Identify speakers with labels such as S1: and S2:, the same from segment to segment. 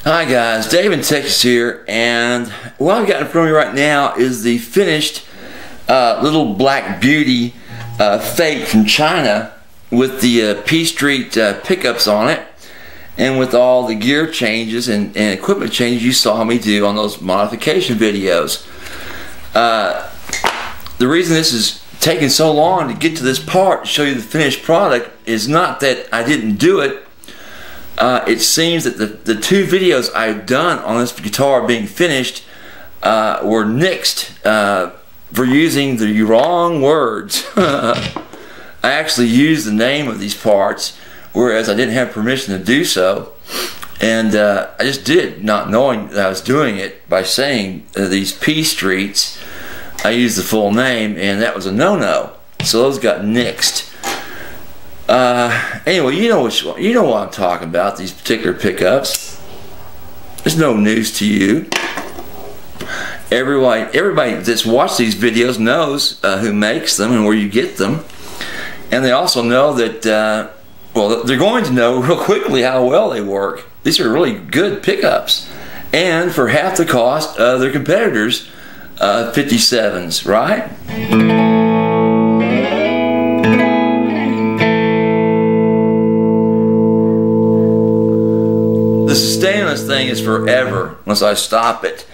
S1: Hi guys, Dave in Texas here, and what I've got in front of me right now is the finished little black beauty fake from China with the P Street pickups on it, and with all the gear changes and equipment changes you saw me do on those modification videos. The reason this is taking so long to get to this part to show you the finished product is not that I didn't do it. It seems that the two videos I've done on this guitar being finished were nixed for using the wrong words. I actually used the name of these parts, whereas I didn't have permission to do so, and I just did, not knowing that I was doing it by saying these P Streets. I used the full name, and that was a no-no, so those got nixed. Anyway, you know what I'm talking about, these particular pickups. There's no news to you. Everybody that's watched these videos knows who makes them and where you get them, and they also know that well, they're going to know real quickly how well they work. These are really good pickups, and for half the cost of their competitors' 57s, right? The sustain on this thing is forever unless I stop it.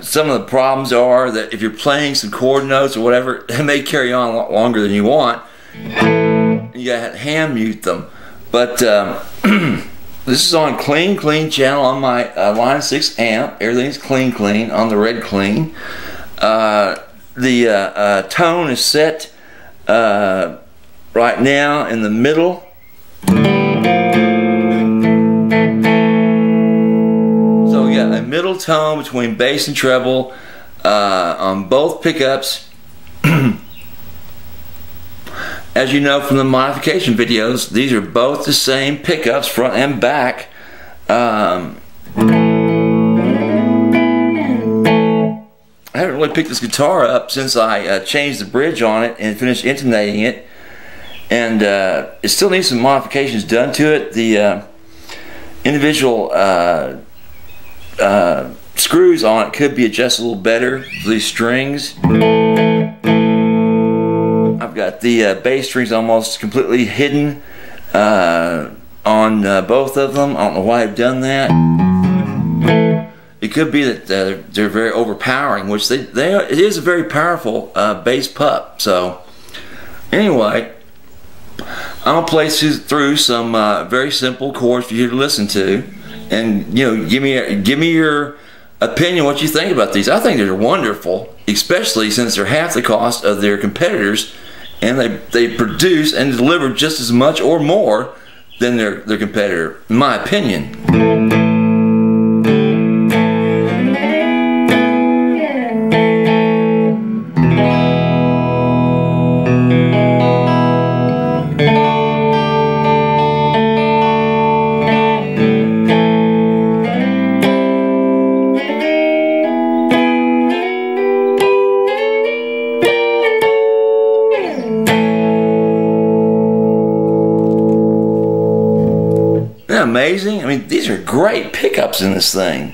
S1: Some of the problems are that if you're playing some chord notes or whatever, it may carry on a lot longer than you want. You gotta hand mute them. But this is on clean channel on my line 6 amp. Everything's clean on the red clean. The tone is set right now in the middle. A middle tone between bass and treble on both pickups. As you know from the modification videos, these are both the same pickups, front and back. I haven't really picked this guitar up since I changed the bridge on it and finished intonating it, and it still needs some modifications done to it. The individual screws on it could be adjusted a little better for these strings. I've got the bass strings almost completely hidden on both of them. I don't know why I've done that. It could be that they're very overpowering, which it is a very powerful bass pup. So anyway, I'm gonna play through some very simple chords for you to listen to, and give me your opinion, what you think about these. I think they're wonderful, especially since they're half the cost of their competitors, and they produce and deliver just as much or more than their competitor, in my opinion. Isn't that amazing? I mean, these are great pickups in this thing.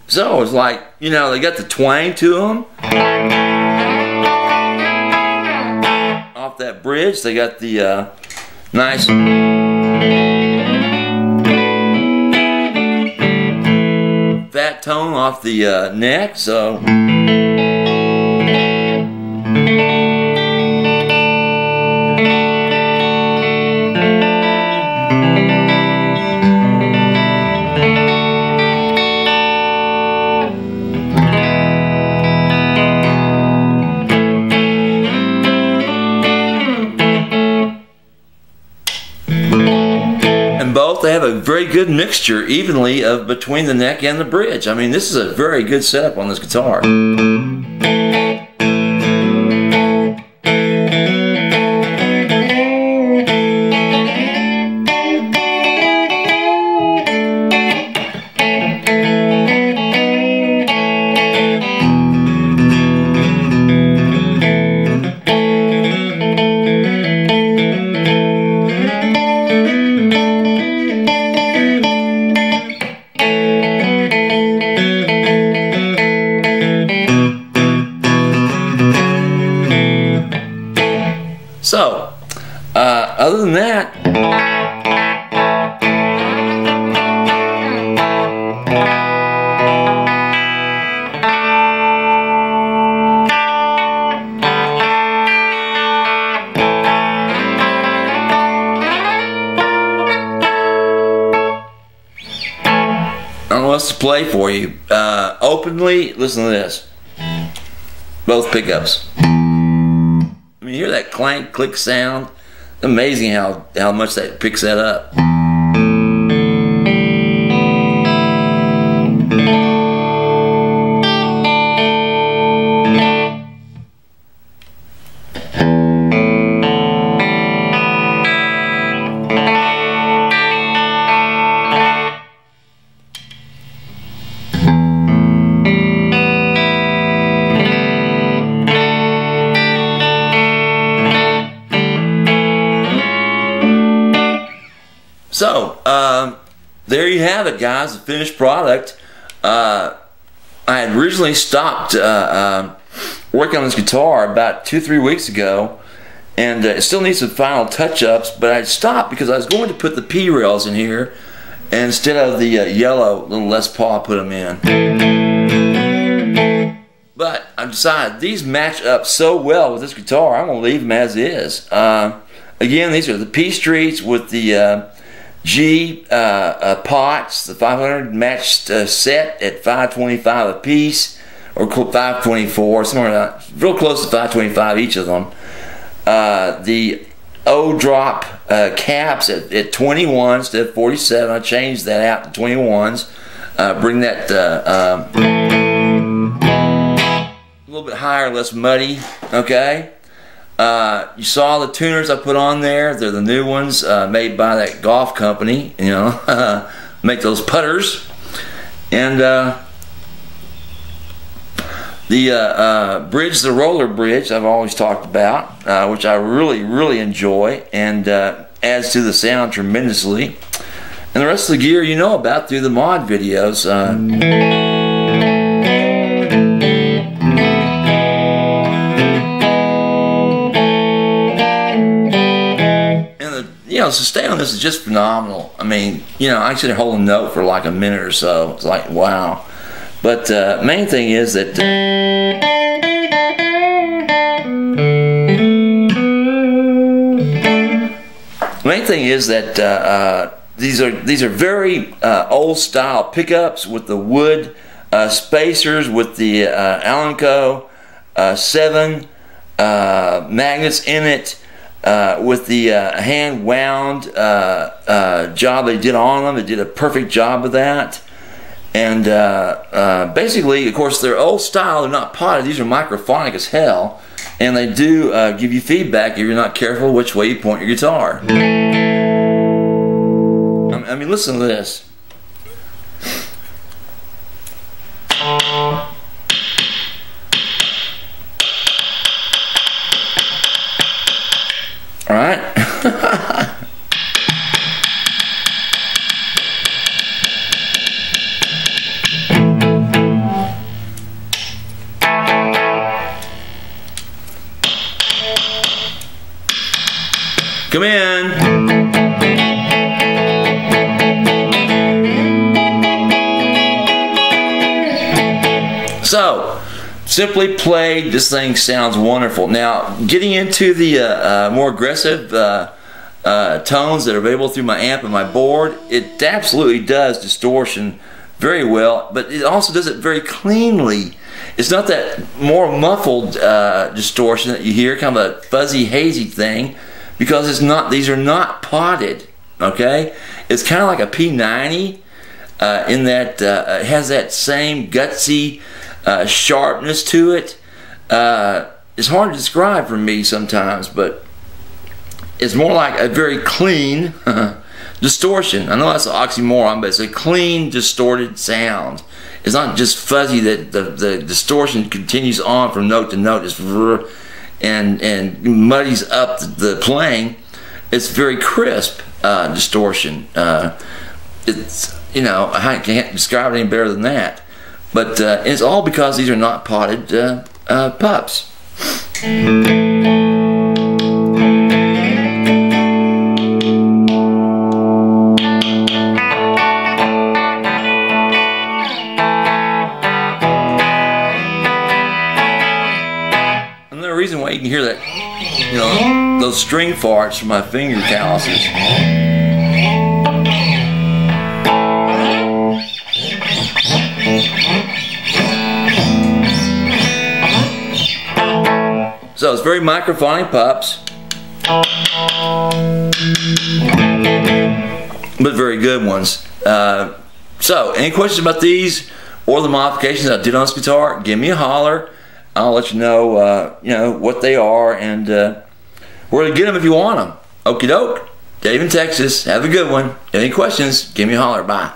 S1: So it's like, they got the twang to them. Off that bridge, they got the nice fat tone off the neck. So both have a very good mixture evenly of between the neck and the bridge. I mean, this is a very good setup on this guitar. So, other than that, I don't know what else to play for you. Openly, listen to this. Both pickups. I mean, you hear that clank, click sound? Amazing how much that picks that up. So, there you have it, guys, the finished product. I had originally stopped working on this guitar about 2-3 weeks ago, and it still needs some final touch-ups, but I stopped because I was going to put the P rails in here instead of the yellow little Les Paul I put them in. But I decided these match up so well with this guitar, I'm going to leave them as is. Again, these are the P Streets with the G pots, the 500 matched set at $5.25 a piece, or $5.24, somewhere around, real close to $5.25 each of them. The O drop caps at 21 instead of 47. I changed that out to 21s. Bring that a little bit higher, less muddy. Okay. You saw the tuners I put on there. They're the new ones made by that golf company, you know, make those putters. And the bridge, the roller bridge I've always talked about, which I really enjoy, and adds to the sound tremendously. And the rest of the gear you know about through the mod videos. You know, sustain on this is just phenomenal. I mean, you know, I should hold a note for like a minute or so. It's like, wow. But main thing is that these are very old style pickups with the wood spacers with the Alnico 7 magnets in it. With the hand wound job they did on them, they did a perfect job of that. And basically, of course, they're old style, they're not potted, these are microphonic as hell, and they do give you feedback if you're not careful which way you point your guitar. I mean, listen to this. All right. Come in. So, simply played, this thing sounds wonderful. Now, getting into the more aggressive tones that are available through my amp and my board, it absolutely does distortion very well, but it also does it very cleanly. It's not that more muffled distortion that you hear, kind of a fuzzy, hazy thing, because it's not. These are not potted. Okay, it's kind of like a P90 in that it has that same gutsy sharpness to it. It's hard to describe for me sometimes, but it's more like a very clean distortion. I know that's an oxymoron, but it's a clean, distorted sound. It's not just fuzzy that the distortion continues on from note to note, just and muddies up the playing. It's very crisp distortion. It's, you know, I can't describe it any better than that. But it's all because these are not potted pups. Another reason why you can hear that, you know, those string farts from my finger calluses. So it's very microphonic pups, but very good ones. So any questions about these or the modifications I did on this guitar, give me a holler. I'll let you know what they are and where to get them if you want them. Okie doke. Dave in Texas. Have a good one. Any questions, give me a holler. Bye.